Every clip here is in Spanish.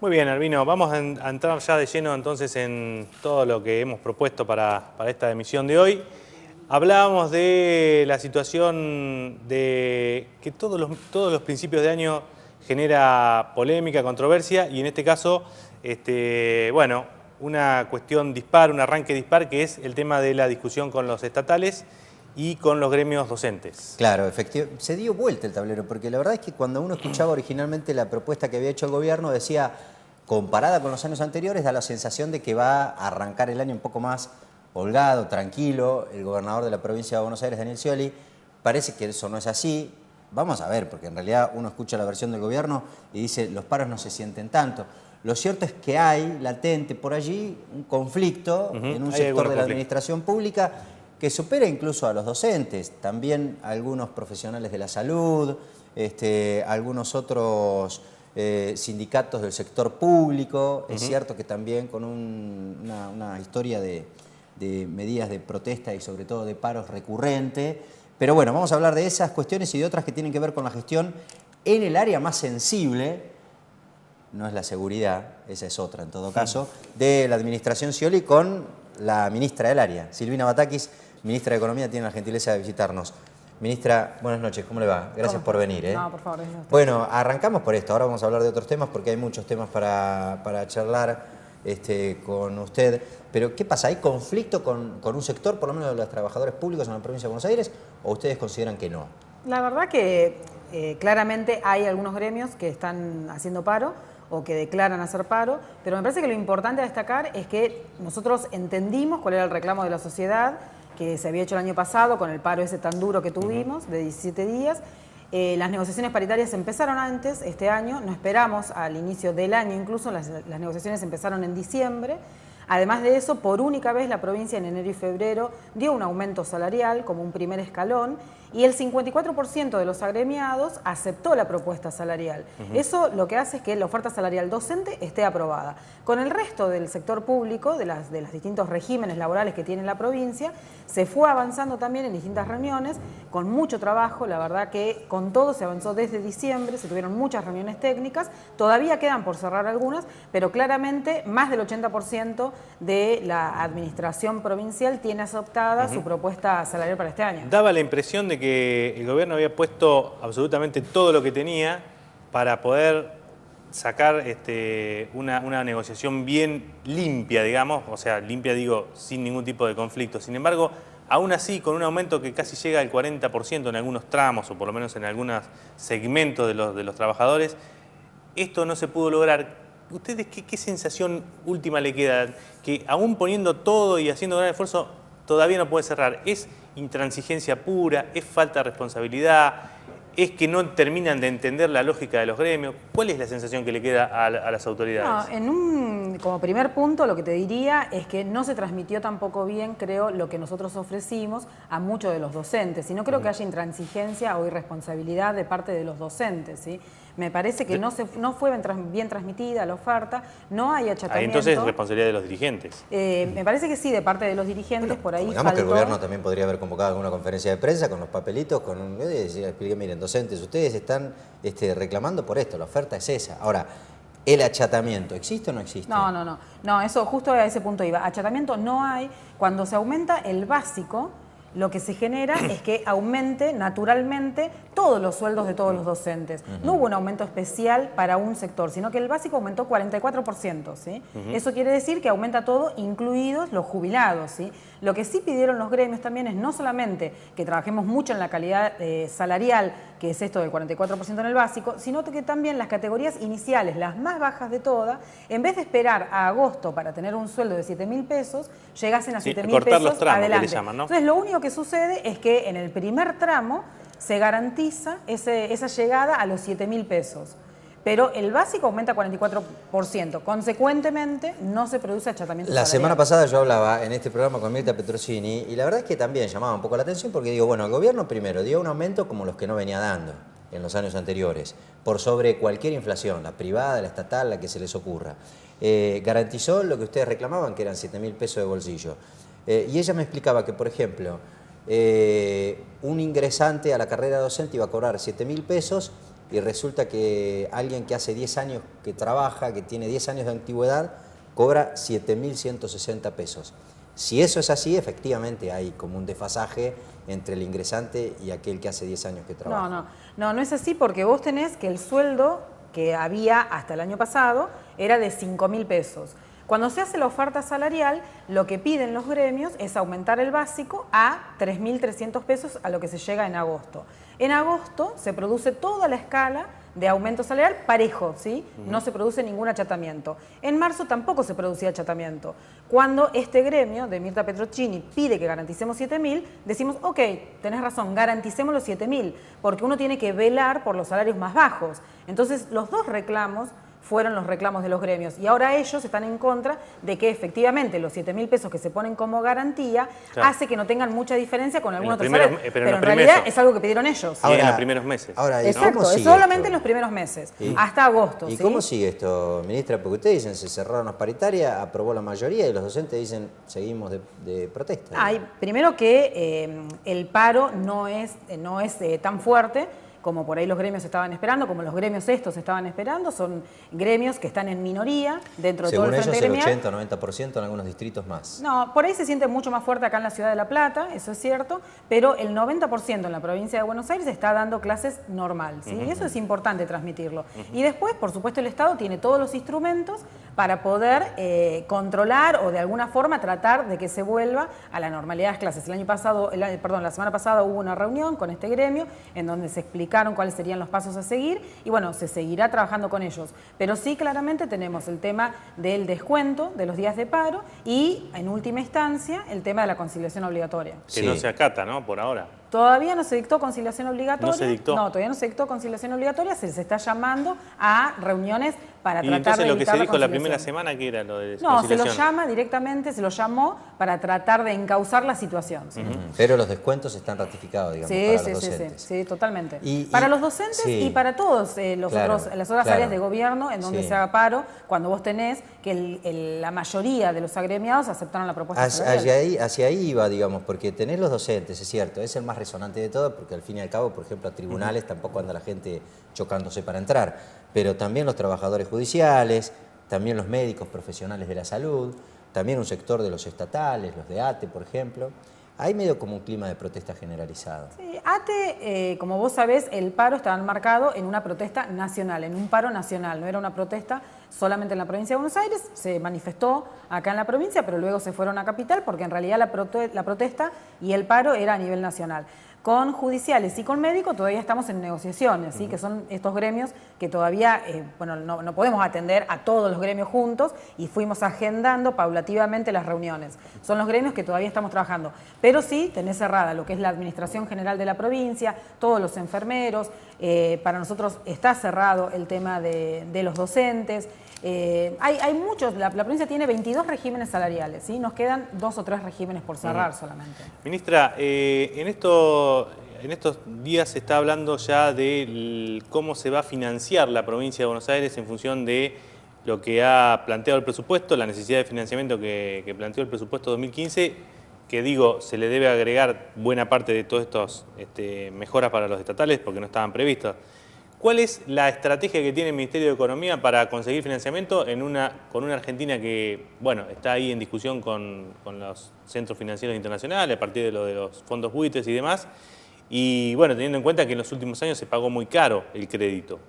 Muy bien, Albino, vamos a entrar ya de lleno entonces en todo lo que hemos propuesto para esta emisión de hoy. Hablábamos de la situación de que todos los principios de año genera polémica, controversia y en este caso, bueno, una cuestión dispar, un arranque dispar, que es el tema de la discusión con los estatales y con los gremios docentes. Claro, efectivamente, se dio vuelta el tablero, porque la verdad es que cuando uno escuchaba originalmente la propuesta que había hecho el gobierno, decía, comparada con los años anteriores, da la sensación de que va a arrancar el año un poco más holgado, tranquilo. El gobernador de la provincia de Buenos Aires, Daniel Scioli, parece que eso no es así. Vamos a ver, porque en realidad uno escucha la versión del gobierno y dice, los paros no se sienten tanto. Lo cierto es que hay latente por allí un conflicto en un sector de la administración pública que supera incluso a los docentes, también algunos profesionales de la salud, algunos otros sindicatos del sector público. Es cierto que también con una historia de medidas de protesta y sobre todo de paros recurrente. Pero bueno, vamos a hablar de esas cuestiones y de otras que tienen que ver con la gestión en el área más sensible, no es la seguridad, esa es otra en todo caso, de la administración Scioli con la ministra del área, Silvina Batakis, ministra de Economía, tiene la gentileza de visitarnos. Ministra, buenas noches, ¿cómo le va? Gracias por venir. No, por favor. Bueno, arrancamos por esto, ahora vamos a hablar de otros temas porque hay muchos temas para charlar con usted. Pero, ¿qué pasa? ¿Hay conflicto con un sector, por lo menos de los trabajadores públicos en la provincia de Buenos Aires, o ustedes consideran que no? La verdad que claramente hay algunos gremios que están haciendo paro o que declaran hacer paro, pero me parece que lo importante a destacar es que nosotros entendimos cuál era el reclamo de la sociedad que se había hecho el año pasado con el paro ese tan duro que tuvimos de 17 días. Las negociaciones paritarias empezaron antes, este año, no esperamos al inicio del año, incluso las negociaciones empezaron en diciembre. Además de eso, por única vez la provincia en enero y febrero dio un aumento salarial como un primer escalón y el 54% de los agremiados aceptó la propuesta salarial. Eso lo que hace es que la oferta salarial docente esté aprobada. Con el resto del sector público, de los distintos regímenes laborales que tiene la provincia, se fue avanzando también en distintas reuniones, con mucho trabajo. La verdad que con todo se avanzó desde diciembre, se tuvieron muchas reuniones técnicas, todavía quedan por cerrar algunas, pero claramente más del 80% de la administración provincial tiene aceptada su propuesta salarial para este año. Daba la impresión de que el gobierno había puesto absolutamente todo lo que tenía para poder sacar una negociación bien limpia, digamos, o sea, limpia digo, sin ningún tipo de conflicto. Sin embargo, aún así, con un aumento que casi llega al 40% en algunos tramos, o por lo menos en algunos segmentos de los trabajadores, esto no se pudo lograr. ¿Ustedes qué sensación última le queda? Que aún poniendo todo y haciendo gran esfuerzo, todavía no puede cerrar. ¿Es intransigencia pura? ¿Es falta de responsabilidad? ¿Es que no terminan de entender la lógica de los gremios? ¿Cuál es la sensación que le queda a las autoridades? No, como primer punto, lo que te diría es que no se transmitió tampoco bien, creo, lo que nosotros ofrecimos a muchos de los docentes. Y no creo que haya intransigencia o irresponsabilidad de parte de los docentes, ¿sí? Me parece que no fue bien transmitida la oferta, no hay achatamiento. Entonces es responsabilidad de los dirigentes. Me parece que sí, de parte de los dirigentes, por ahí digamos que el gobierno también podría haber convocado alguna conferencia de prensa con los papelitos, explique, miren, docentes, ustedes están reclamando por esto, la oferta es esa. Ahora, ¿el achatamiento existe o no existe? No, eso justo a ese punto iba. Achatamiento no hay. Cuando se aumenta el básico, lo que se genera es que aumente naturalmente todos los sueldos de todos los docentes. No hubo un aumento especial para un sector, sino que el básico aumentó 44%, ¿sí? Eso quiere decir que aumenta todo, incluidos los jubilados, ¿sí? Lo que sí pidieron los gremios también es no solamente que trabajemos mucho en la calidad salarial, que es esto del 44% en el básico, sino que también las categorías iniciales, las más bajas de todas, en vez de esperar a agosto para tener un sueldo de 7.000 pesos, llegasen a 7.000 pesos los tramos, adelante. que le llaman, ¿no? Entonces, lo único que sucede es que en el primer tramo se garantiza esa llegada a los 7.000 pesos. Pero el básico aumenta 44%. Consecuentemente, no se produce achatamiento salarial. La semana pasada yo hablaba en este programa con Mirta Petrosini y la verdad es que también llamaba un poco la atención porque digo, bueno, el gobierno primero dio un aumento como los que no venía dando en los años anteriores, por sobre cualquier inflación, la privada, la estatal, la que se les ocurra. Garantizó lo que ustedes reclamaban, que eran 7.000 pesos de bolsillo. Y ella me explicaba que, por ejemplo, un ingresante a la carrera docente iba a cobrar 7.000 pesos y resulta que alguien que hace 10 años que trabaja, que tiene 10 años de antigüedad, cobra 7.160 pesos. Si eso es así, efectivamente hay como un desfasaje entre el ingresante y aquel que hace 10 años que trabaja. No es así, porque vos tenés que el sueldo que había hasta el año pasado era de 5.000 pesos. Cuando se hace la oferta salarial, lo que piden los gremios es aumentar el básico a 3.300 pesos, a lo que se llega en agosto. En agosto se produce toda la escala de aumento salarial parejo, ¿sí? No se produce ningún achatamiento. En marzo tampoco se producía achatamiento. Cuando este gremio de Mirta Petrocchini pide que garanticemos 7.000, decimos, ok, tenés razón, garanticemos los 7.000, porque uno tiene que velar por los salarios más bajos. Entonces, los dos reclamos fueron los reclamos de los gremios. Y ahora ellos están en contra de que efectivamente los 7.000 pesos que se ponen como garantía hace que no tengan mucha diferencia con algún otro salario. Pero en realidad es algo que pidieron ellos. Ahora, en los primeros meses. Ahora, exacto, es solamente en los primeros meses, hasta agosto. ¿Y ¿sí? cómo sigue esto, ministra? Porque ustedes dicen, se cerraron las paritarias, aprobó la mayoría y los docentes dicen, seguimos de protesta. Primero que el paro no es tan fuerte como por ahí los gremios estaban esperando, como los gremios estos estaban esperando, son gremios que están en minoría dentro de todo el frente gremial. Según ellos el 80 o 90% en algunos distritos más. No, por ahí se siente mucho más fuerte acá en la ciudad de La Plata, eso es cierto, pero el 90% en la provincia de Buenos Aires está dando clases normal, ¿sí? Y eso es importante transmitirlo. Y después, por supuesto, el Estado tiene todos los instrumentos para poder controlar o de alguna forma tratar de que se vuelva a la normalidad de las clases. La semana pasada hubo una reunión con este gremio en donde se explicaron cuáles serían los pasos a seguir y bueno, se seguirá trabajando con ellos. Pero sí, claramente tenemos el tema del descuento de los días de paro y, en última instancia, el tema de la conciliación obligatoria. Que no se acata, ¿no? Por ahora. Todavía no se dictó conciliación obligatoria. ¿No se dictó? No, todavía no se dictó conciliación obligatoria, se está llamando a reuniones para tratar de evitar la lo que se dijo la primera semana, que era lo de No, se lo llama directamente, se lo llamó para tratar de encauzar la situación. ¿Sí? Pero los descuentos están ratificados, digamos, para los docentes. Sí, totalmente. Para los docentes y para todos las otras áreas de gobierno en donde se haga paro, cuando vos tenés que la mayoría de los agremiados aceptaron la propuesta hacia ahí iba, digamos, porque tenés los docentes, es cierto, es el más resonante de todo, porque al fin y al cabo, por ejemplo, a tribunales tampoco anda la gente chocándose para entrar, pero también los trabajadores judiciales, también los médicos profesionales de la salud, también un sector de los estatales, los de ATE, por ejemplo. Hay medio como un clima de protesta generalizado. Sí, ATE, como vos sabés, el paro estaba enmarcado en una protesta nacional, en un paro nacional, no era una protesta solamente en la provincia de Buenos Aires, se manifestó acá en la provincia, pero luego se fueron a Capital porque en realidad la protesta y el paro era a nivel nacional. Con judiciales y con médicos todavía estamos en negociaciones, ¿sí? Que son estos gremios que todavía, no podemos atender a todos los gremios juntos y fuimos agendando paulativamente las reuniones. Son los gremios que todavía estamos trabajando, pero sí tenés cerrada lo que es la Administración General de la provincia, todos los enfermeros, para nosotros está cerrado el tema de los docentes. Hay muchos, la provincia tiene 22 regímenes salariales, ¿sí? Nos quedan 2 o 3 regímenes por cerrar solamente. Ministra, en estos días se está hablando ya de cómo se va a financiar la provincia de Buenos Aires en función de lo que ha planteado el presupuesto, la necesidad de financiamiento que planteó el presupuesto 2015, que digo, se le debe agregar buena parte de todas estas mejoras para los estatales porque no estaban previstas. ¿Cuál es la estrategia que tiene el Ministerio de Economía para conseguir financiamiento con una Argentina que, bueno, está ahí en discusión con los centros financieros internacionales a partir de lo de los fondos buitres y demás? Y, bueno, teniendo en cuenta que en los últimos años se pagó muy caro el crédito.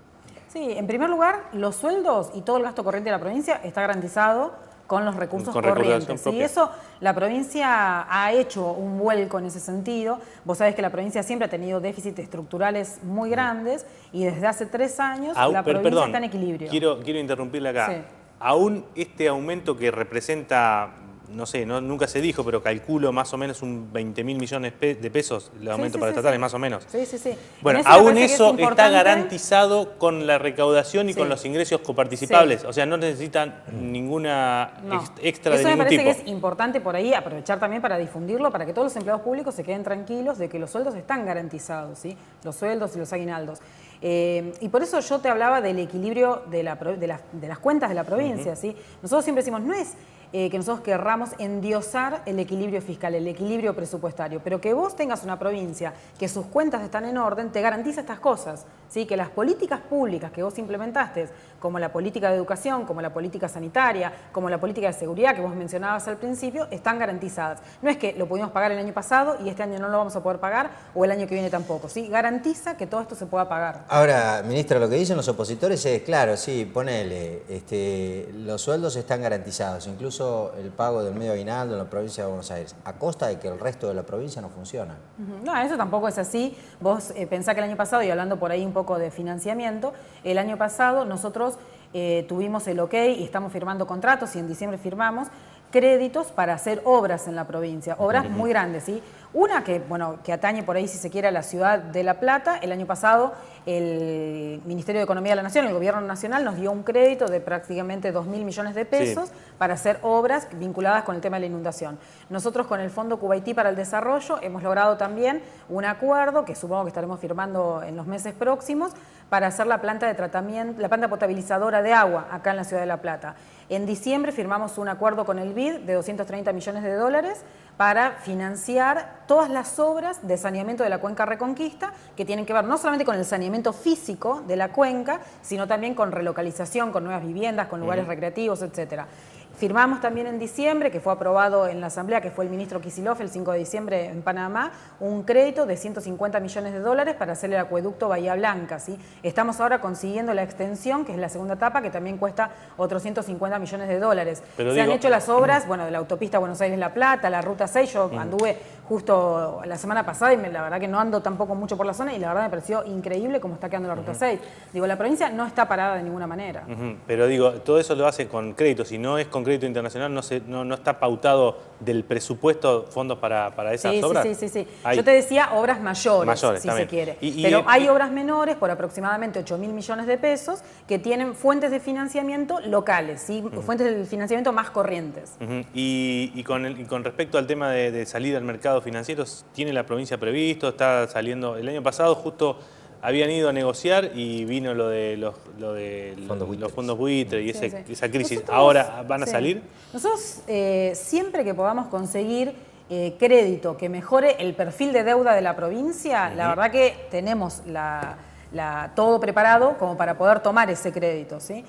Sí, en primer lugar, los sueldos y todo el gasto corriente de la provincia está garantizado con los recursos corrientes. Y eso, la provincia ha hecho un vuelco en ese sentido. Vos sabés que la provincia siempre ha tenido déficits estructurales muy grandes y desde hace 3 años la provincia está en equilibrio. Quiero interrumpirle acá. Sí. Aún este aumento que representa, no sé, nunca se dijo, pero calculo más o menos un 20.000 millones de pesos el aumento para estatales, más o menos. Sí. Bueno, aún eso está garantizado con la recaudación y con los ingresos coparticipables. O sea, no necesitan ninguna extra de ningún tipo. Eso me parece que es importante por ahí aprovechar también para difundirlo, para que todos los empleados públicos se queden tranquilos de que los sueldos están garantizados, ¿sí? Los sueldos y los aguinaldos. Y por eso yo te hablaba del equilibrio de las cuentas de la provincia, ¿sí? Nosotros siempre decimos, no es que nosotros querramos endiosar el equilibrio fiscal, el equilibrio presupuestario, pero que vos tengas una provincia que sus cuentas están en orden, te garantiza estas cosas, ¿sí? Que las políticas públicas que vos implementaste, como la política de educación, como la política sanitaria, como la política de seguridad que vos mencionabas al principio, están garantizadas. No es que lo pudimos pagar el año pasado y este año no lo vamos a poder pagar o el año que viene tampoco, ¿sí? Garantiza que todo esto se pueda pagar. Ahora, ministra, lo que dicen los opositores es, claro, sí, ponele, los sueldos están garantizados, incluso el pago del medio aguinaldo en la provincia de Buenos Aires, a costa de que el resto de la provincia no funciona. No, eso tampoco es así. Vos pensá que el año pasado, y hablando por ahí un poco de financiamiento, el año pasado nosotros tuvimos el ok y estamos firmando contratos y en diciembre firmamos créditos para hacer obras en la provincia, obras muy grandes, ¿sí? Una que, bueno, que atañe por ahí, si se quiere, a la ciudad de La Plata. El año pasado el Ministerio de Economía de la Nación, el Gobierno Nacional, nos dio un crédito de prácticamente 2.000 millones de pesos para hacer obras vinculadas con el tema de la inundación. Nosotros con el Fondo Kuwaití para el Desarrollo hemos logrado también un acuerdo, que supongo que estaremos firmando en los meses próximos, para hacer la planta de tratamiento, la planta potabilizadora de agua acá en la ciudad de La Plata. En diciembre firmamos un acuerdo con el BID de 230 millones de dólares para financiar todas las obras de saneamiento de la cuenca Reconquista, que tienen que ver no solamente con el saneamiento físico de la cuenca, sino también con relocalización, con nuevas viviendas, con lugares recreativos, etcétera. Firmamos también en diciembre, que fue aprobado en la Asamblea, que fue el ministro Kicillof el 5 de diciembre en Panamá, un crédito de 150 millones de dólares para hacer el acueducto Bahía Blanca, ¿sí? Estamos ahora consiguiendo la extensión, que es la segunda etapa, que también cuesta otros 150 millones de dólares. Se han hecho las obras, bueno, de la autopista Buenos Aires-La Plata, la Ruta 6, yo anduve justo la semana pasada y la verdad que no ando tampoco mucho por la zona y la verdad me pareció increíble cómo está quedando la Ruta 6. Digo, la provincia no está parada de ninguna manera. Pero digo, todo eso lo hace con crédito, si no es con crédito internacional, no está pautado del presupuesto fondos para esas obras. Sí. Yo te decía obras mayores si también se quiere. Pero hay obras menores por aproximadamente 8.000 millones de pesos que tienen fuentes de financiamiento locales, ¿sí? Fuentes de financiamiento más corrientes. Y con respecto al tema de salir al mercado financiero, ¿tiene la provincia previsto? ¿Está saliendo? El año pasado justo habían ido a negociar y vino lo de los fondos buitre y esa crisis. Nosotros, ¿ahora van a salir? Nosotros siempre que podamos conseguir crédito que mejore el perfil de deuda de la provincia, la verdad que tenemos todo preparado como para poder tomar ese crédito, ¿sí?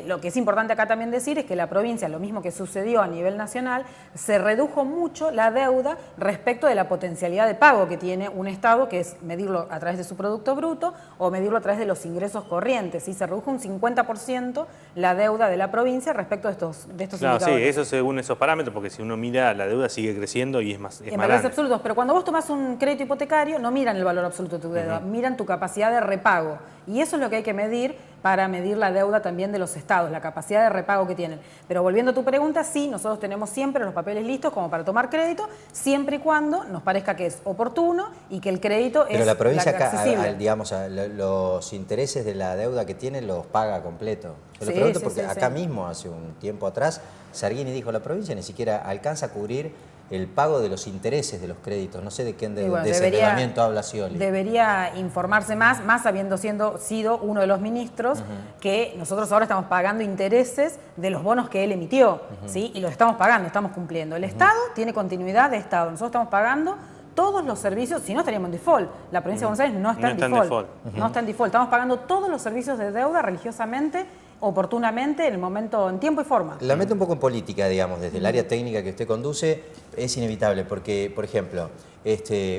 Lo que es importante acá también decir es que la provincia, lo mismo que sucedió a nivel nacional, se redujo mucho la deuda respecto de la potencialidad de pago que tiene un Estado, que es medirlo a través de su Producto Bruto o medirlo a través de los ingresos corrientes, ¿sí? Se redujo un 50% la deuda de la provincia respecto de estos claro, indicadores. Sí, eso según esos parámetros, porque si uno mira, la deuda sigue creciendo y es más en valores absolutos, pero cuando vos tomás un crédito hipotecario, no miran el valor absoluto de tu deuda, miran tu capacidad de repago. Y eso es lo que hay que medir para medir la deuda también de los estados, la capacidad de repago que tienen. Pero volviendo a tu pregunta, sí, nosotros tenemos siempre los papeles listos como para tomar crédito, siempre y cuando nos parezca que es oportuno y que el crédito es accesible. Pero la provincia acá, digamos, los intereses de la deuda que tiene los paga completo. Yo le pregunto porque acá mismo, hace un tiempo atrás, Sargini dijo, la provincia ni siquiera alcanza a cubrir el pago de los intereses de los créditos. No sé de qué desendeudamiento habla Scioli. Debería informarse más habiendo sido uno de los ministros que nosotros ahora estamos pagando intereses de los bonos que él emitió, ¿sí? Y los estamos pagando, estamos cumpliendo. El Estado tiene continuidad de Estado. Nosotros estamos pagando todos los servicios, si no estaríamos en default. La provincia de Buenos Aires no está en default. No está en default. Estamos pagando todos los servicios de deuda religiosamente, oportunamente, en el momento, en tiempo y forma. La meto un poco en política, digamos, desde el área técnica que usted conduce, es inevitable, porque, por ejemplo,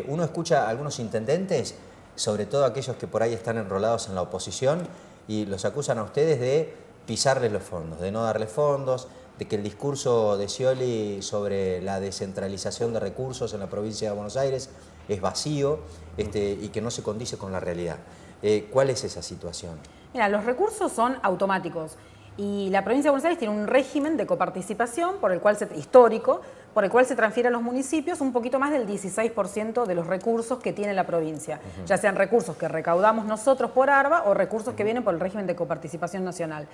uno escucha a algunos intendentes, sobre todo aquellos que por ahí están enrolados en la oposición, y los acusan a ustedes de pisarles los fondos, de no darles fondos, de que el discurso de Scioli sobre la descentralización de recursos en la provincia de Buenos Aires es vacío y que no se condice con la realidad. ¿Cuál es esa situación? Mira, los recursos son automáticos y la provincia de Buenos Aires tiene un régimen de coparticipación histórico, por el cual se transfiere a los municipios un poquito más del 16% de los recursos que tiene la provincia, ya sean recursos que recaudamos nosotros por ARBA o recursos que vienen por el régimen de coparticipación nacional.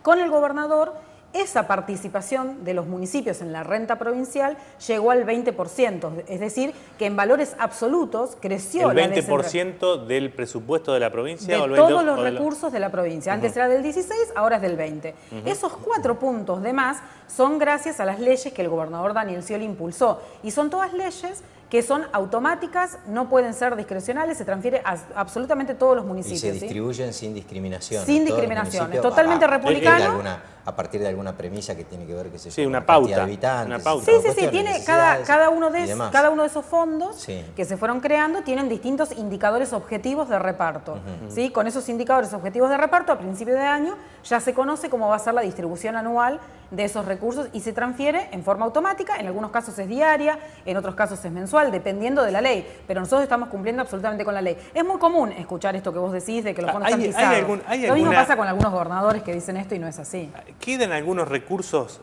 Con el gobernador esa participación de los municipios en la renta provincial llegó al 20%, es decir, que en valores absolutos creció ¿El 20% del presupuesto de la provincia? De o el 20, todos los recursos de la provincia. Antes era del 16, ahora es del 20. Esos 4 puntos de más son gracias a las leyes que el gobernador Daniel Scioli impulsó. Y son todas leyes que son automáticas, no pueden ser discrecionales, se transfiere a absolutamente todos los municipios. Y se distribuyen sin discriminación. Sin discriminación, es totalmente republicano. A partir de alguna premisa que tiene que ver, que se sí, una pauta, habitantes, una pauta. Sí, tiene cada uno de esos fondos que se fueron creando tienen distintos indicadores objetivos de reparto. ¿Sí? Con esos indicadores objetivos de reparto, a principio de año, ya se conoce cómo va a ser la distribución anual de esos recursos y se transfiere en forma automática, en algunos casos es diaria, en otros casos es mensual, dependiendo de la ley, pero nosotros estamos cumpliendo absolutamente con la ley. Es muy común escuchar esto que vos decís de que los fondos están pisados. Lo mismo pasa con algunos gobernadores que dicen esto y no es así. ¿Quedan algunos recursos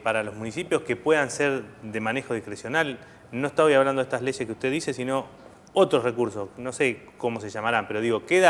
para los municipios que puedan ser de manejo discrecional? No estoy hablando de estas leyes que usted dice, sino otros recursos, no sé cómo se llamarán, pero digo, usted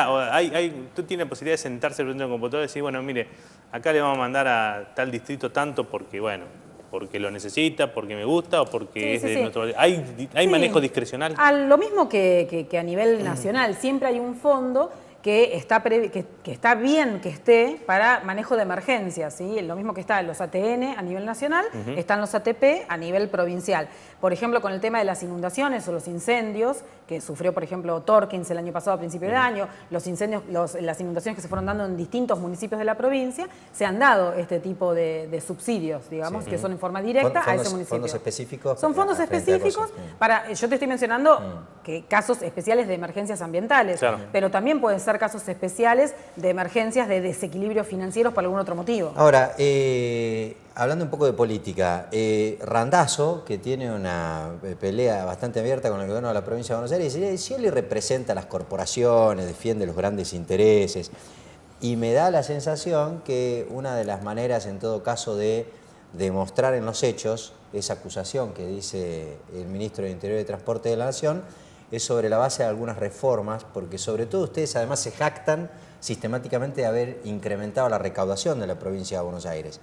tiene la posibilidad de sentarse frente a un computador y decir, bueno, mire, acá le vamos a mandar a tal distrito tanto porque, bueno, porque lo necesita, porque me gusta o porque es de nuestro... ¿Hay manejo discrecional? Lo mismo que a nivel nacional, siempre hay un fondo que está bien que esté para manejo de emergencias, ¿sí? Lo mismo que está en los ATN a nivel nacional, están los ATP a nivel provincial. Por ejemplo, con el tema de las inundaciones o los incendios, que sufrió, por ejemplo, Torkins el año pasado a principio de año, las inundaciones que se fueron dando en distintos municipios de la provincia, se han dado este tipo de subsidios, digamos, que son en forma directa a ese municipio. ¿Fondos específicos? Son fondos específicos yo te estoy mencionando que casos especiales de emergencias ambientales, pero también pueden ser casos especiales de emergencias de desequilibrios financieros por algún otro motivo. Ahora, hablando un poco de política, Randazzo, que tiene una pelea bastante abierta con el gobierno de la provincia de Buenos Aires, Scioli representa a las corporaciones, defiende los grandes intereses, y me da la sensación que una de las maneras, en todo caso, de demostrar en los hechos esa acusación que dice el ministro de Interior y Transporte de la Nación es sobre la base de algunas reformas, porque sobre todo ustedes además se jactan sistemáticamente de haber incrementado la recaudación de la provincia de Buenos Aires.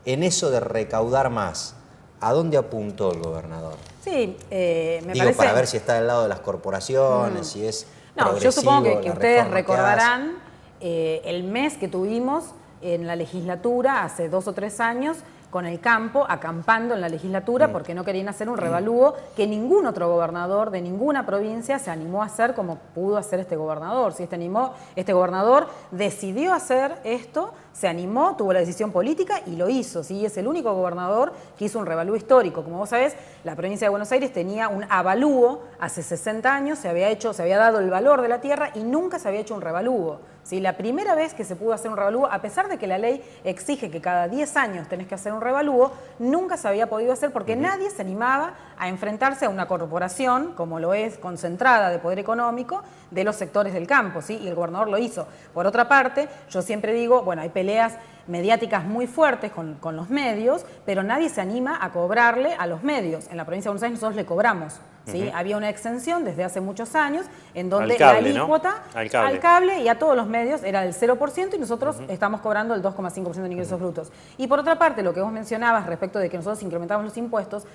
En eso de recaudar más, ¿a dónde apuntó el gobernador? Sí, me parece... parece... para ver si está del lado de las corporaciones, si es progresivo. Yo supongo que ustedes recordarán el mes que tuvimos en la legislatura hace 2 o 3 años con el campo, acampando en la legislatura porque no querían hacer un revalúo que ningún otro gobernador de ninguna provincia se animó a hacer como pudo hacer este gobernador. Si este gobernador decidió hacer esto, se animó, tuvo la decisión política y lo hizo. ¿Sí? Es el único gobernador que hizo un revalúo histórico. Como vos sabés, la provincia de Buenos Aires tenía un avalúo hace 60 años, se había dado el valor de la tierra y nunca se había hecho un revalúo. ¿Sí? La primera vez que se pudo hacer un revalúo, a pesar de que la ley exige que cada 10 años tenés que hacer un revalúo, nunca se había podido hacer porque nadie se animaba a enfrentarse a una corporación, como lo es concentrada de poder económico, de los sectores del campo, ¿sí? Y el gobernador lo hizo. Por otra parte, yo siempre digo, bueno, hay peleas mediáticas muy fuertes con los medios, pero nadie se anima a cobrarle a los medios. En la provincia de Buenos Aires nosotros le cobramos. ¿Sí? Había una exención desde hace muchos años en donde la alícuota al cable y a todos los medios era del 0% y nosotros estamos cobrando el 2,5% de ingresos brutos. Y por otra parte, lo que vos mencionabas respecto de que nosotros incrementamos los impuestos,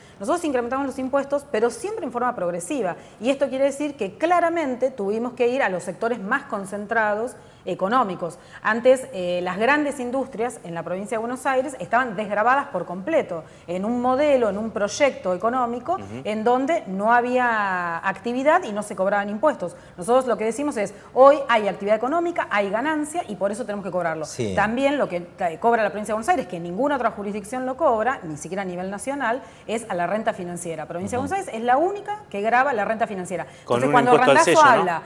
pero siempre en forma progresiva. Y esto quiere decir que claramente tuvimos que ir a los sectores más concentrados económicos. Antes, las grandes industrias en la provincia de Buenos Aires estaban desgravadas por completo, en un modelo, en un proyecto económico, en donde no había actividad y no se cobraban impuestos. Nosotros lo que decimos es, hoy hay actividad económica, hay ganancia y por eso tenemos que cobrarlo. Sí. También lo que cobra la provincia de Buenos Aires, que ninguna otra jurisdicción lo cobra, ni siquiera a nivel nacional, es a la renta financiera. La provincia de Buenos Aires es la única que grava la renta financiera. Entonces, cuando Randazzo habla...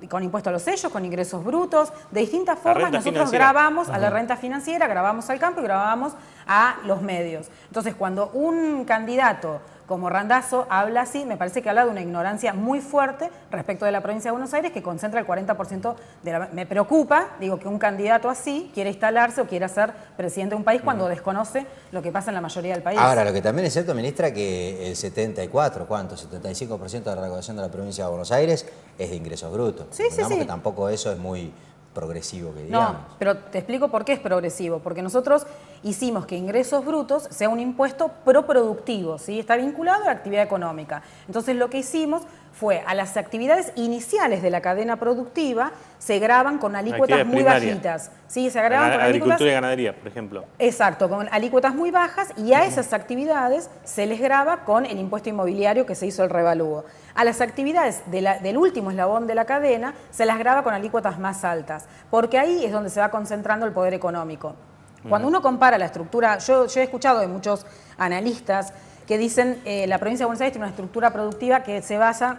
con impuesto a los sellos, con ingresos brutos, de distintas formas nosotros grabamos a la renta financiera, grabamos al campo y grabamos a los medios. Entonces, cuando un candidato como Randazzo habla así, me parece que habla de una ignorancia muy fuerte respecto de la provincia de Buenos Aires, que concentra el 40% de la... Me preocupa, digo, que un candidato así quiera instalarse o quiera ser presidente de un país cuando desconoce lo que pasa en la mayoría del país. Ahora, lo que también es cierto, ministra, que el 75% de la recaudación de la provincia de Buenos Aires es de ingresos brutos. Sí, Digamos que tampoco eso es muy progresivo que digamos. No, pero te explico por qué es progresivo. Porque nosotros hicimos que ingresos brutos sea un impuesto proproductivo, ¿sí? Está vinculado a la actividad económica. Entonces lo que hicimos fue a las actividades iniciales de la cadena productiva se graban con alícuotas muy bajitas. ¿Sí? Se graban con agricultura y ganadería, por ejemplo. Exacto, con alícuotas muy bajas, y a esas actividades se les grava con el impuesto inmobiliario que se hizo el revalúo. A las actividades del último eslabón de la cadena se las grava con alícuotas más altas, porque ahí es donde se va concentrando el poder económico. Cuando uno compara la estructura, yo he escuchado de muchos analistas que dicen la provincia de Buenos Aires tiene una estructura productiva que se basa,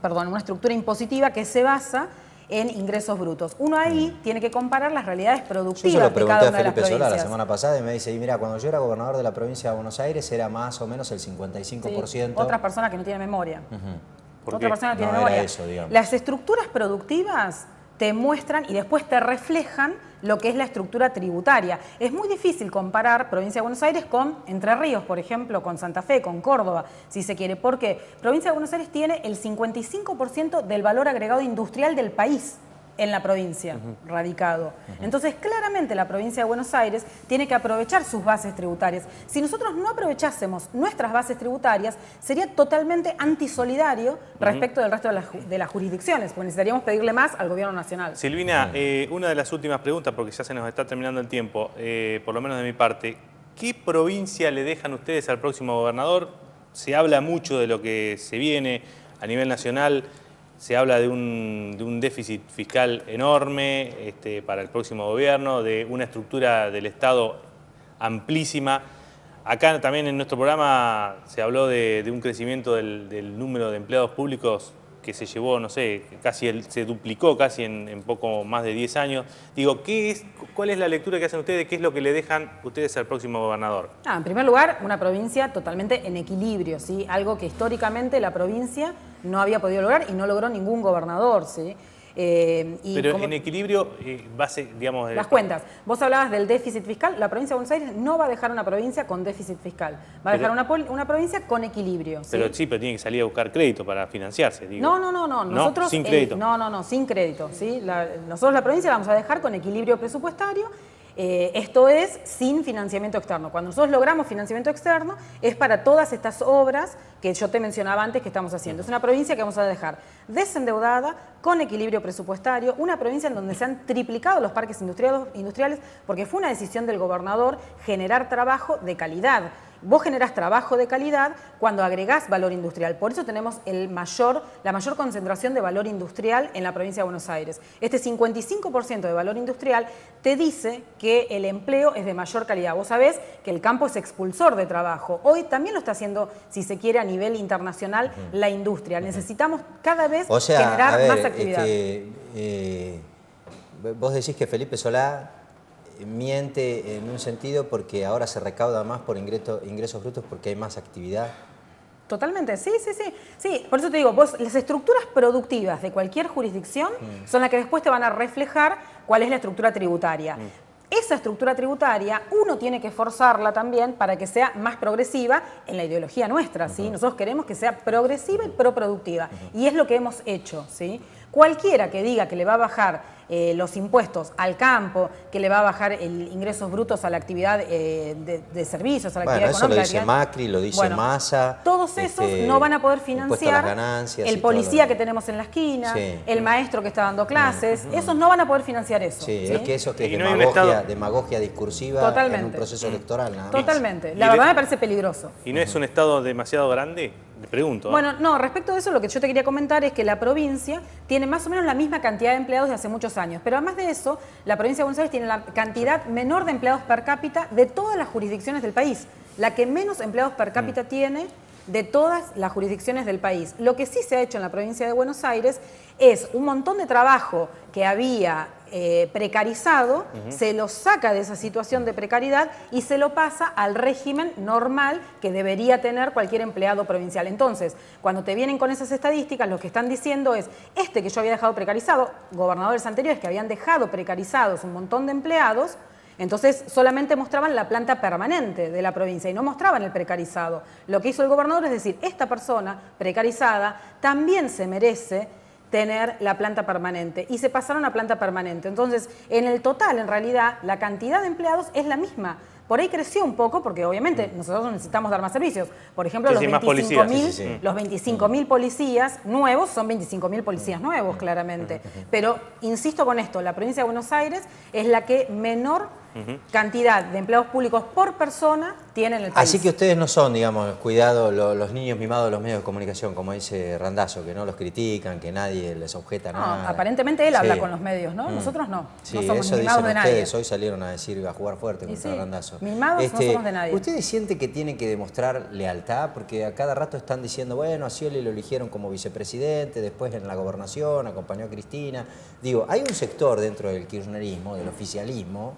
una estructura impositiva que se basa en ingresos brutos. Uno ahí tiene que comparar las realidades productivas de cada una de las provincias. Yo se lo pregunté a Felipe Solá la semana pasada y me dice, mira, cuando yo era gobernador de la provincia de Buenos Aires era más o menos el 55%. Sí, otras personas que no tienen memoria. Otra persona que tiene no memoria. Era eso, digamos. Las estructuras productivas te muestran y después te reflejan lo que es la estructura tributaria. Es muy difícil comparar Provincia de Buenos Aires con Entre Ríos, por ejemplo, con Santa Fe, con Córdoba, si se quiere. Porque Provincia de Buenos Aires tiene el 55% del valor agregado industrial del país en la provincia, radicado. Entonces, claramente la provincia de Buenos Aires tiene que aprovechar sus bases tributarias. Si nosotros no aprovechásemos nuestras bases tributarias, sería totalmente antisolidario respecto del resto de las jurisdicciones, porque necesitaríamos pedirle más al gobierno nacional. Silvina, una de las últimas preguntas, porque ya se nos está terminando el tiempo, por lo menos de mi parte, ¿qué provincia le dejan ustedes al próximo gobernador? Se habla mucho de lo que se viene a nivel nacional. Se habla de un déficit fiscal enorme para el próximo gobierno, de una estructura del Estado amplísima. Acá también en nuestro programa se habló de un crecimiento del número de empleados públicos que se llevó, no sé, se duplicó casi en poco más de 10 años. Digo, ¿cuál es la lectura que hacen ustedes? ¿Qué es lo que le dejan ustedes al próximo gobernador? En primer lugar, una provincia totalmente en equilibrio, ¿sí? Algo que históricamente la provincia no había podido lograr y no logró ningún gobernador, ¿sí? Pero en equilibrio, digamos... Las cuentas. Vos hablabas del déficit fiscal. La provincia de Buenos Aires no va a dejar una provincia con déficit fiscal. Va a dejar una provincia con equilibrio. ¿sí? Pero tiene que salir a buscar crédito para financiarse, digo. No. Nosotros, sin crédito. Sin crédito. ¿sí? Nosotros la provincia la vamos a dejar con equilibrio presupuestario. Esto es sin financiamiento externo. Cuando nosotros logramos financiamiento externo es para todas estas obras que yo te mencionaba antes que estamos haciendo. Es una provincia que vamos a dejar desendeudada, con equilibrio presupuestario, una provincia en donde se han triplicado los parques industriales porque fue una decisión del gobernador generar trabajo de calidad. Vos generás trabajo de calidad cuando agregás valor industrial. Por eso tenemos la mayor concentración de valor industrial en la provincia de Buenos Aires. Este 55% de valor industrial te dice que el empleo es de mayor calidad. Vos sabés que el campo es expulsor de trabajo. Hoy también lo está haciendo, si se quiere, a nivel internacional la industria. Necesitamos cada vez generar más actividad. Vos decís que Felipe Solá miente en un sentido porque ahora se recauda más por ingresos brutos porque hay más actividad. Totalmente, sí. Por eso te digo, las estructuras productivas de cualquier jurisdicción son las que después te van a reflejar cuál es la estructura tributaria. Esa estructura tributaria uno tiene que forzarla también para que sea más progresiva en la ideología nuestra, ¿sí? Nosotros queremos que sea progresiva y proproductiva, y es lo que hemos hecho, ¿sí? Cualquiera que diga que le va a bajar los impuestos al campo, que le va a bajar ingresos brutos a la actividad de servicios, a la actividad económica. Eso lo dice Macri, lo dice Massa. Todos esos no van a poder financiar el policía que tenemos en la esquina, el maestro que está dando clases, esos no van a poder financiar eso. Sí, es que eso que es demagogia discursiva totalmente, en un proceso electoral. Nada más. Totalmente. La verdad me parece peligroso. ¿Y no es un estado demasiado grande? Le pregunto. Bueno, no, respecto de eso lo que yo te quería comentar es que la provincia tiene más o menos la misma cantidad de empleados de hace muchos años, pero además de eso, la provincia de Buenos Aires tiene la cantidad menor de empleados per cápita de todas las jurisdicciones del país, la que menos empleados per cápita tiene de todas las jurisdicciones del país. Lo que sí se ha hecho en la provincia de Buenos Aires es un montón de trabajo que había precarizado, se lo saca de esa situación de precariedad y se lo pasa al régimen normal que debería tener cualquier empleado provincial. Entonces, cuando te vienen con esas estadísticas, lo que están diciendo es, que yo había dejado precarizado, gobernadores anteriores que habían dejado precarizados un montón de empleados, entonces solamente mostraban la planta permanente de la provincia y no mostraban el precarizado. Lo que hizo el gobernador es decir, esta persona precarizada también se merece tener la planta permanente y se pasaron a planta permanente. Entonces, en el total, en realidad, la cantidad de empleados es la misma. Por ahí creció un poco porque obviamente nosotros necesitamos dar más servicios. Por ejemplo, Sí, los sí, 25.000 los 25.000 policías nuevos son 25.000 policías nuevos, claramente. Pero, insisto con esto, la provincia de Buenos Aires es la que menor cantidad de empleados públicos por persona tiene en el país. Así que ustedes no son, digamos, cuidado, los niños mimados de los medios de comunicación, como dice Randazzo, que no los critican, que nadie les objeta nada. Aparentemente él habla con los medios, ¿no? Nosotros no. Sí, no somos eso mimados dicen de nadie. ustedes. Hoy salieron a decir, a jugar fuerte contra Randazzo. Mimados no somos de nadie. ¿Ustedes sienten que tienen que demostrar lealtad? Porque a cada rato están diciendo, bueno, a Scioli lo eligieron como vicepresidente, después en la gobernación, acompañó a Cristina. Digo, hay un sector dentro del kirchnerismo, del oficialismo,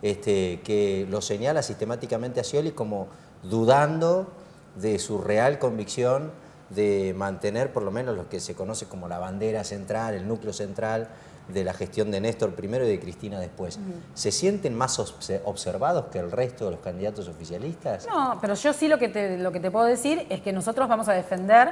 que lo señala sistemáticamente a Scioli como dudando de su real convicción de mantener por lo menos lo que se conoce como la bandera central, el núcleo central de la gestión de Néstor primero y de Cristina después. ¿Se sienten más observados que el resto de los candidatos oficialistas? No, pero yo sí lo que te puedo decir es que nosotros vamos a defender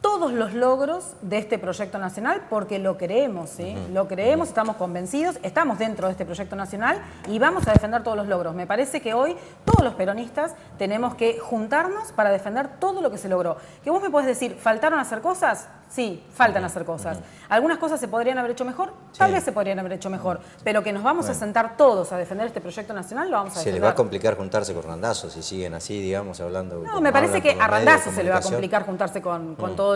todos los logros de este proyecto nacional porque lo creemos, ¿sí? Lo creemos, estamos convencidos, estamos dentro de este proyecto nacional y vamos a defender todos los logros. Me parece que hoy todos los peronistas tenemos que juntarnos para defender todo lo que se logró. Que vos me podés decir, ¿faltaron hacer cosas? Sí, faltan hacer cosas. ¿Algunas cosas se podrían haber hecho mejor? Tal vez se podrían haber hecho mejor, pero que nos vamos a sentar todos a defender este proyecto nacional, lo vamos a defender. Se les va a complicar juntarse con Randazzo si siguen así, digamos, hablando... No, me parece que a Randazzo se le va a complicar juntarse con todo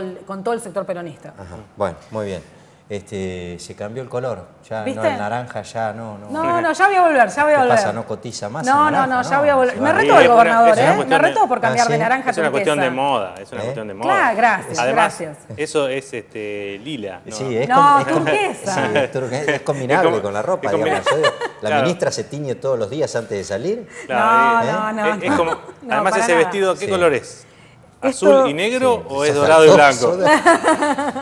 el sector peronista. Ajá. Bueno, muy bien. Se cambió el color, ya ¿viste? no el naranja, ya no. No, ya voy a volver, ya voy a volver. ¿Qué pasa? ¿No cotiza más? No, el naranja? ya voy a volver. Me retó Sí, el gobernador, es una cuestión me retó por cambiar ¿sí? de naranja a Es una turquesa. cuestión de moda, es una cuestión de moda. Claro, gracias, Además, gracias. eso es lila. ¿no? Sí, es turquesa. Sí, es combinable con la ropa, digamos. La Claro. ministra se tiñe todos los días antes de salir. Claro, No. es como, No, además para ese nada. vestido, ¿qué Sí. color es? Esto- ¿Azul y negro o es Sos dorado y faltoso. blanco?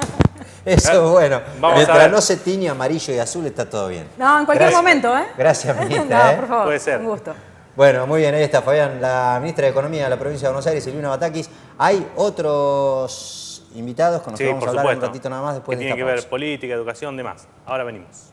Eso es bueno. Vamos a Mientras ver. no se tiñe amarillo y azul está todo bien. No, en cualquier Gracias. momento, ¿eh? Gracias, ministra. No, por favor. Puede ser. Un gusto. Bueno, muy bien, ahí está Fabián, la ministra de Economía de la provincia de Buenos Aires, Silvina Batakis. Hay otros invitados con los que Sí, vamos por a hablar supuesto. un ratito nada más después que de tiene esta que ver pausa. política, educación, demás. Ahora venimos.